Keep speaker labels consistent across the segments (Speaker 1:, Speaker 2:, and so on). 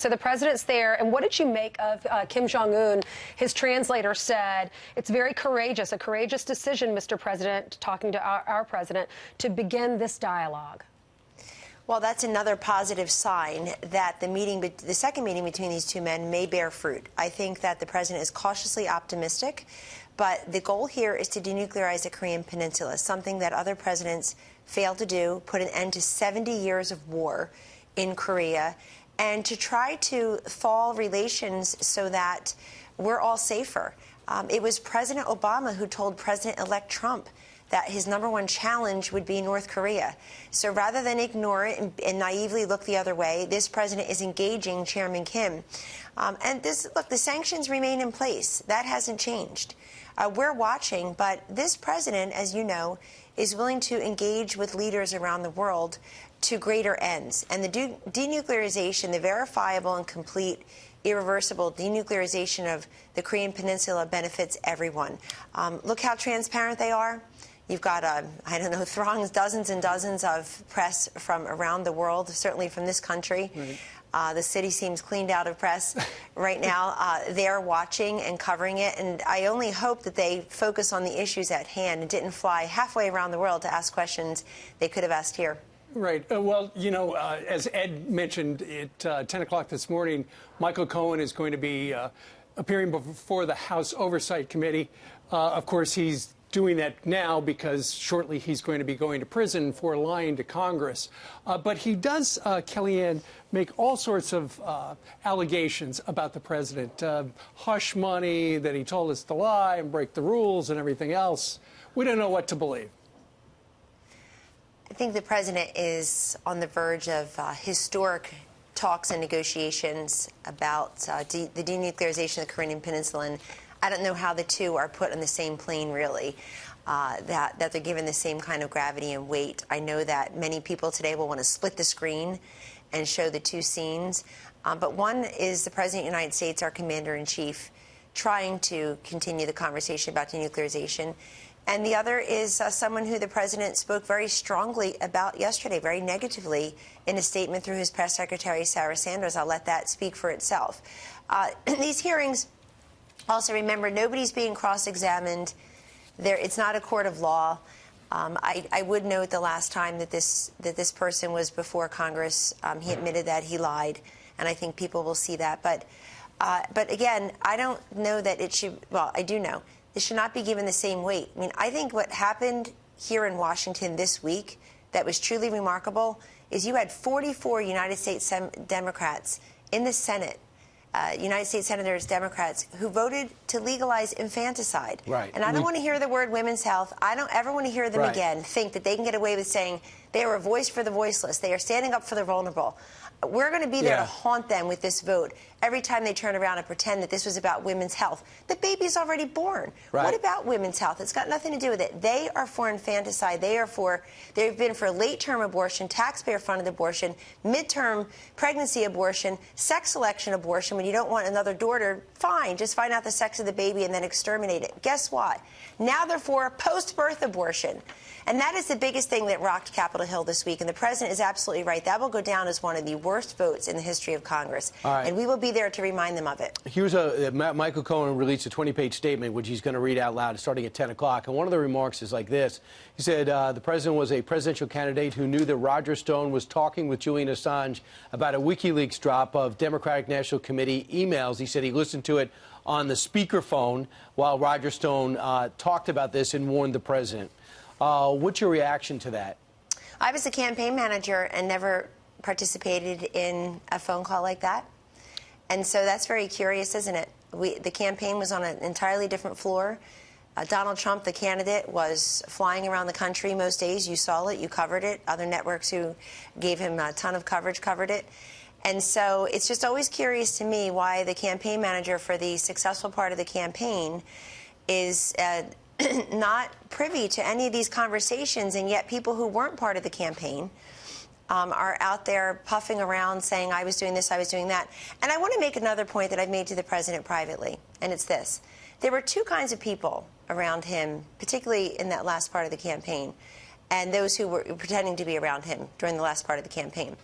Speaker 1: So the president's there, and what did you make of Kim Jong-un? His translator said, it's very courageous, a courageous decision, Mr. President, talking to our president, to begin this dialogue.
Speaker 2: Well, that's another positive sign that the second meeting between these two men may bear fruit. I think that the president is cautiously optimistic, but the goal here is to denuclearize the Korean Peninsula, something that other presidents failed to do, put an end to 70 years of war in Korea, and to try to thaw relations so that we're all safer. It was President Obama who told President-elect Trump that his #1 challenge would be North Korea. So rather than ignore it and naively look the other way, this president is engaging Chairman Kim. Look, the sanctions remain in place. That hasn't changed. We're watching, but this president, as you know, is willing to engage with leaders around the world to greater ends. And the denuclearization, the verifiable and complete, irreversible denuclearization of the Korean Peninsula benefits everyone. Look how transparent they are. You've got, I don't know, throngs, dozens and dozens of press from around the world, certainly from this country. Right. The city seems cleaned out of press right now. They're watching and covering it, and I only hope that they focus on the issues at hand and didn't fly halfway around the world to ask questions they could have asked here.
Speaker 3: Right. Well, you know, as Ed mentioned at 10 o'clock this morning, Michael Cohen is going to be appearing before the House Oversight Committee. Of course, he's doing that now because shortly he's going to be going to prison for lying to Congress. But he does, Kellyanne, make all sorts of allegations about the president. Hush money, that he told us to lie and break the rules and everything else. We don't know what to believe.
Speaker 2: I think the president is on the verge of historic talks and negotiations about the denuclearization of the Korean Peninsula, and I don't know how the two are put on the same plane, really, that they're given the same kind of gravity and weight. I know that many people today will want to split the screen and show the two scenes, but one is the President of the United States, our Commander-in-Chief, trying to continue the conversation about denuclearization. And the other is someone who the president spoke very strongly about yesterday, very negatively, in a statement through his press secretary, Sarah Sanders. I'll let that speak for itself. These hearings, also remember, nobody's being cross-examined. It's not a court of law. I would note the last time that this person was before Congress, he admitted that he lied, and I think people will see that. But again, I don't know that it should. Well, I do know. This should not be given the same weight. I mean, I think what happened here in Washington this week that was truly remarkable is you had 44 United States Democrats in the Senate, United States Senators, Democrats, who voted to legalize infanticide.
Speaker 3: Right.
Speaker 2: And I don't want to hear the word women's health. I don't ever want to hear them again think that they can get away with saying they are a voice for the voiceless. They are standing up for the vulnerable. We're going to be there to haunt them with this vote every time they turn around and pretend that this was about women's health. The baby's already born. Right. What about women's health? It's got nothing to do with it. They are for infanticide. They've been for late-term abortion, taxpayer-funded abortion, midterm pregnancy abortion, sex selection abortion. When you don't want another daughter, fine, just find out the sex of the baby and then exterminate it. Guess what? Now they're for post-birth abortion. And that is the biggest thing that rocked Capitol Hill this week. And the president is absolutely right. That will go down as one of the worst votes in the history of Congress. Right. And we will be there to remind them of it.
Speaker 4: Here's Michael Cohen released a 20-page statement, which he's going to read out loud starting at 10 o'clock. And one of the remarks is like this. He said the president was a presidential candidate who knew that Roger Stone was talking with Julian Assange about a WikiLeaks drop of Democratic National Committee emails. He said he listened to it on the speakerphone while Roger Stone talked about this and warned the president. What's your reaction to that?
Speaker 2: I was a campaign manager and never participated in a phone call like that. And so that's very curious, isn't it? The campaign was on an entirely different floor. Donald Trump, the candidate, was flying around the country most days. You saw it. You covered it. Other networks who gave him a ton of coverage covered it. And so it's just always curious to me why the campaign manager for the successful part of the campaign is not privy to any of these conversations, and yet people who weren't part of the campaign are out there puffing around saying, I was doing this, I was doing that. And I want to make another point that I've made to the president privately, and it's this. There were two kinds of people around him, particularly in that last part of the campaign, and those who were pretending to be around him during the last part of the campaign.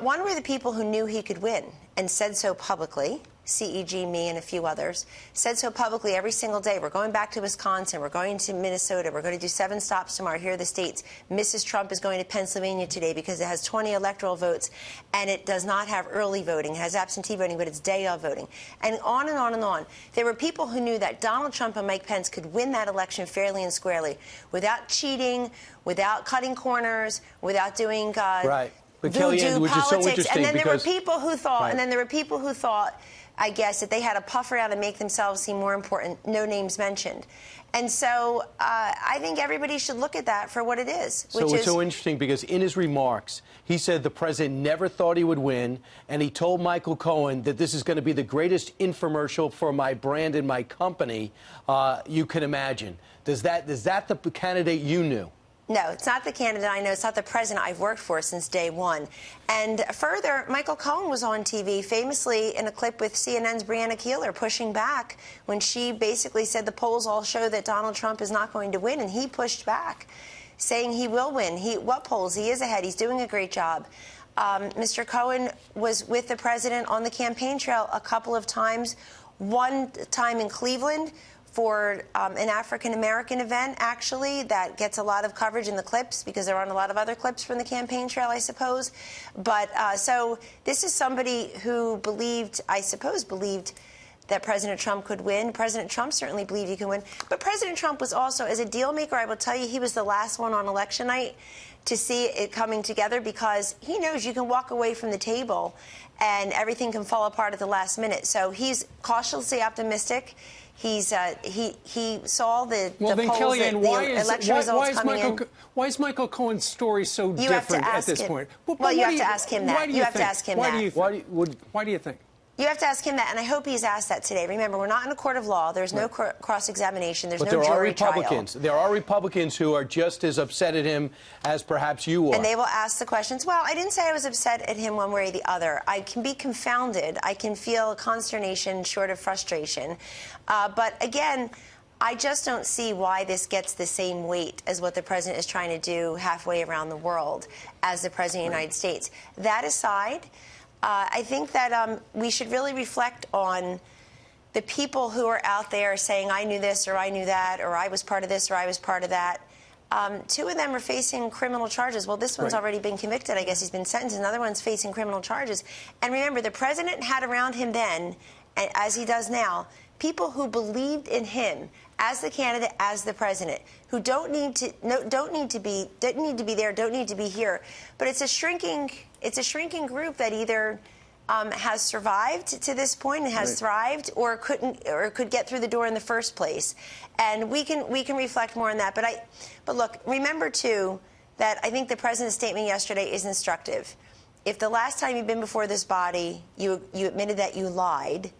Speaker 2: One were the people who knew he could win and said so publicly. CEG, me, and a few others, said so publicly every single day. We're going back to Wisconsin. We're going to Minnesota. We're going to do 7 stops tomorrow. Here are the states. Mrs. Trump is going to Pennsylvania today because it has 20 electoral votes, and it does not have early voting. It has absentee voting, but it's day of voting. And on and on and on. There were people who knew that Donald Trump and Mike Pence could win that election fairly and squarely without cheating, without cutting corners, without doing
Speaker 4: right. But
Speaker 2: voodoo
Speaker 4: Kellyanne, which
Speaker 2: politics.
Speaker 4: is so interesting,
Speaker 2: and then there were
Speaker 4: because
Speaker 2: people who thought,
Speaker 4: right.
Speaker 2: and then there were people who thought, I guess, that they had to puff around and make themselves seem more important, no names mentioned. And so I think everybody should look at that for what it is.
Speaker 4: So it's so interesting because in his remarks, he said the president never thought he would win, and he told Michael Cohen that this is going to be the greatest infomercial for my brand and my company you can imagine. Is that the candidate you knew?
Speaker 2: No, it's not the candidate I know. It's not the president I've worked for since day one. And further, Michael Cohen was on TV famously in a clip with CNN's Brianna Keeler pushing back when she basically said the polls all show that Donald Trump is not going to win, and he pushed back, saying he will win. What polls? He is ahead. He's doing a great job. Mr. Cohen was with the president on the campaign trail a couple of times, one time in Cleveland, for an African-American event, actually, that gets a lot of coverage in the clips because there aren't a lot of other clips from the campaign trail, I suppose. But so this is somebody who believed, I suppose, believed that President Trump could win. President Trump certainly believed he could win. But President Trump was also, as a deal maker, I will tell you, he was the last one on election night to see it coming together because he knows you can walk away from the table and everything can fall apart at the last minute. So he's cautiously optimistic. He saw the polls,
Speaker 3: Kellyanne,
Speaker 2: the election results coming in.
Speaker 3: Why is Michael Cohen's story so different at this point?
Speaker 2: Well, you have to ask him that. You have to ask him that.
Speaker 3: Why do you think?
Speaker 2: You have to ask him that, and I hope he's asked that today. Remember, we're not in a court of law. There's no cross-examination. There's no jury trial.
Speaker 4: There are Republicans who are just as upset at him as perhaps you are.
Speaker 2: And they will ask the questions. Well, I didn't say I was upset at him one way or the other. I can be confounded. I can feel consternation short of frustration. But again, I just don't see why this gets the same weight as what the president is trying to do halfway around the world as the president of the United States. That aside, I think that we should really reflect on the people who are out there saying, I knew this or I knew that, or I was part of this or I was part of that. 2 of them are facing criminal charges. Well, this one's already been convicted. I guess he's been sentenced. Another one's facing criminal charges. And remember, the president had around him then, as he does now, people who believed in him as the candidate, as the president, who don't need to be there, don't need to be here. But it's a shrinking group that either has survived to this point and has thrived, or could get through the door in the first place. And we can reflect more on that. But look, remember too that I think the president's statement yesterday is instructive. If the last time you've been before this body, you admitted that you lied.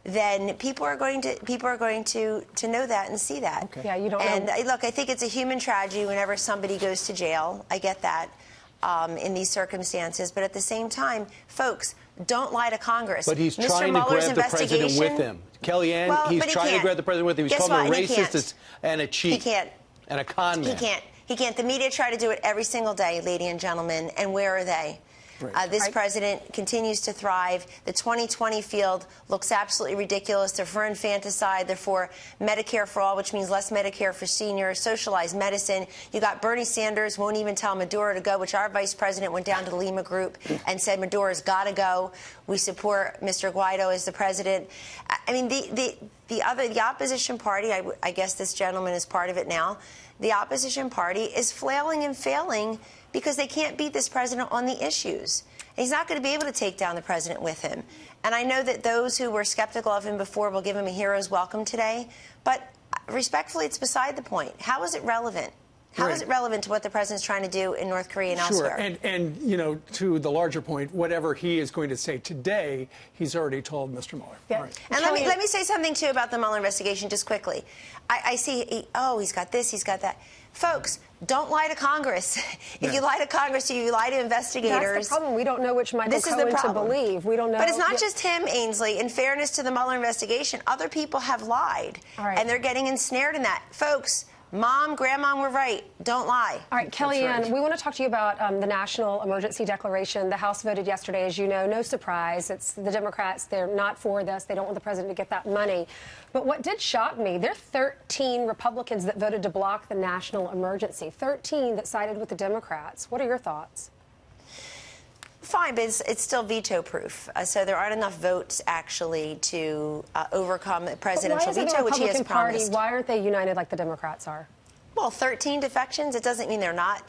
Speaker 2: Then people are going to know that and see that.
Speaker 1: Okay. Yeah, you don't know.
Speaker 2: And look, I think it's a human tragedy whenever somebody goes to jail. I get that in these circumstances, but at the same time, folks, don't lie to Congress.
Speaker 4: But he's trying to grab the president with him. Kellyanne, he's trying to grab the president with him. He's calling him a racist and a cheat.
Speaker 2: He can't.
Speaker 4: And a con man.
Speaker 2: He can't. The media try to do it every single day, ladies and gentlemen. And where are they? This president continues to thrive. The 2020 field looks absolutely ridiculous. They're for infanticide. They're for Medicare for all, which means less Medicare for seniors, socialized medicine. You got Bernie Sanders won't even tell Maduro to go, which our vice president went down to the Lima Group and said Maduro's got to go. We support Mr. Guaido as the president. I mean, the opposition party, I guess this gentleman is part of it now, the opposition party is flailing and failing because they can't beat this president on the issues. And he's not going to be able to take down the president with him. And I know that those who were skeptical of him before will give him a hero's welcome today. But respectfully, it's beside the point. How is it relevant? How is it relevant to what the president's trying to do in North Korea and elsewhere?
Speaker 3: And you know, to the larger point, whatever he is going to say today, he's already told Mr. Mueller.
Speaker 2: Yeah. Right. And let me say something, too, about the Mueller investigation just quickly. I see, he's got this, he's got that. Folks, don't lie to Congress. If you lie to Congress, you lie to investigators.
Speaker 1: That's the problem. We don't know which Michael Cohen to believe. We don't know.
Speaker 2: But it's not just him, Ainsley. In fairness to the Mueller investigation, other people have lied. And they're getting ensnared in that. Folks, Mom, Grandma were right. Don't lie.
Speaker 1: All right, Kellyanne,
Speaker 3: right.
Speaker 1: we want to talk to you about the National Emergency Declaration. The House voted yesterday, as you know. No surprise. It's the Democrats. They're not for this. They don't want the president to get that money. But what did shock me, there are 13 Republicans that voted to block the national emergency, 13 that sided with the Democrats. What are your thoughts?
Speaker 2: Fine, but it's still veto-proof. So there aren't enough votes, actually, to overcome the presidential veto, which he has promised.
Speaker 1: Why aren't they united like the Democrats are?
Speaker 2: Well, 13 defections, it doesn't mean they're not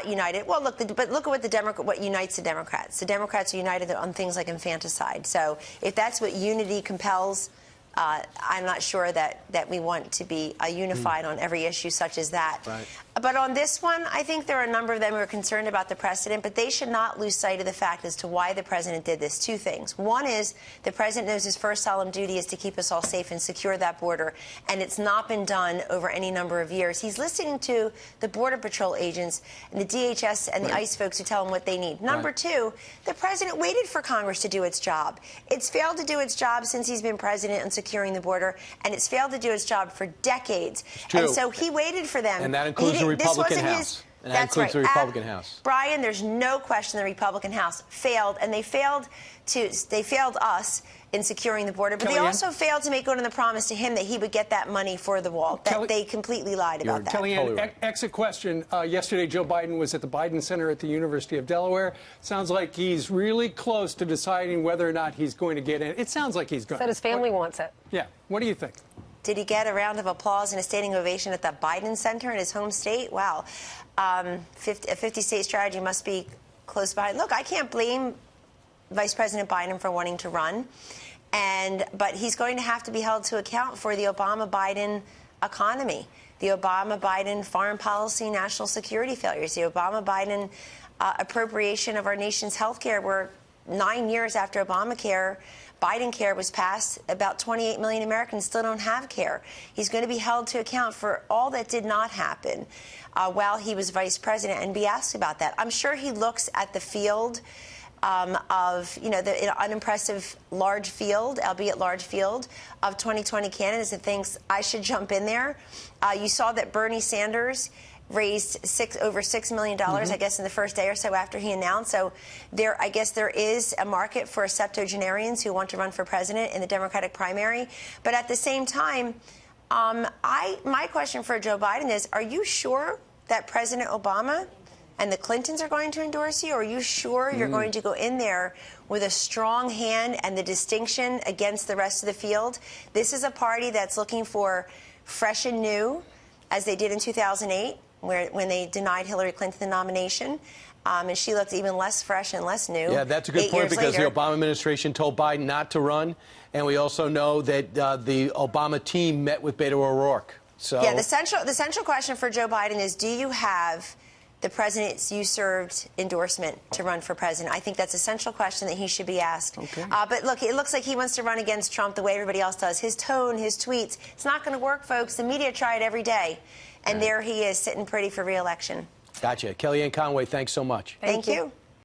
Speaker 2: united. Well, look, but look at what unites the Democrats. The Democrats are united on things like infanticide. So if that's what unity compels, I'm not sure that we want to be unified on every issue such as that.
Speaker 4: Right.
Speaker 2: But on this one, I think there are a number of them who are concerned about the precedent, but they should not lose sight of the fact as to why the president did this. Two things. One is the president knows his first solemn duty is to keep us all safe and secure that border, and it's not been done over any number of years. He's listening to the Border Patrol agents and the DHS and the ICE folks who tell him what they need. Number two, the president waited for Congress to do its job. It's failed to do its job since he's been president on securing the border, and it's failed to do its job for decades. And so he waited for them.
Speaker 4: And that includes the Republican House. And that includes the Republican House.
Speaker 2: Brian, there's no question the Republican House failed, and they failed us in securing the border, but they also failed to make good on the promise to him that he would get that money for the wall. They completely lied about that.
Speaker 3: Kellyanne,
Speaker 4: Totally right.
Speaker 3: exit question. Yesterday, Joe Biden was at the Biden Center at the University of Delaware. Sounds like he's really close to deciding whether or not he's going to get in. It sounds like he's going.
Speaker 1: Said his family wants it.
Speaker 3: Yeah. What do you think?
Speaker 2: Did he get a round of applause and a standing ovation at the Biden Center in his home state? Wow. A 50-state strategy must be close by. Look, I can't blame Vice President Biden for wanting to run, but he's going to have to be held to account for the Obama-Biden economy, the Obama-Biden foreign policy, national security failures, the Obama-Biden appropriation of our nation's health care, where 9 years after Obamacare, Biden care was passed, about 28 million Americans still don't have care. He's going to be held to account for all that did not happen while he was vice president and be asked about that. I'm sure he looks at the field of, the unimpressive large field, albeit large field, of 2020 candidates and thinks, I should jump in there. You saw that Bernie Sanders raised over $6 million, I guess, in the first day or so after he announced. So I guess there is a market for septuagenarians who want to run for president in the Democratic primary. But at the same time, my question for Joe Biden is, are you sure that President Obama and the Clintons are going to endorse you? Or are you sure you're going to go in there with a strong hand and the distinction against the rest of the field? This is a party that's looking for fresh and new, as they did in 2008. When they denied Hillary Clinton the nomination, and she looked even less fresh and less new.
Speaker 4: Yeah, that's a good point, because the Obama administration told Biden not to run, and we also know that the Obama team met with Beto O'Rourke. So
Speaker 2: yeah, the central question for Joe Biden is, do you have the president's you-served endorsement to run for president? I think that's a central question that he should be asked.
Speaker 3: Okay.
Speaker 2: But look, it looks like he wants to run against Trump the way everybody else does. His tone, his tweets, it's not going to work, folks. The media try it every day. And there he is, sitting pretty for re-election.
Speaker 4: Gotcha. Kellyanne Conway, thanks so much.
Speaker 2: Thank you.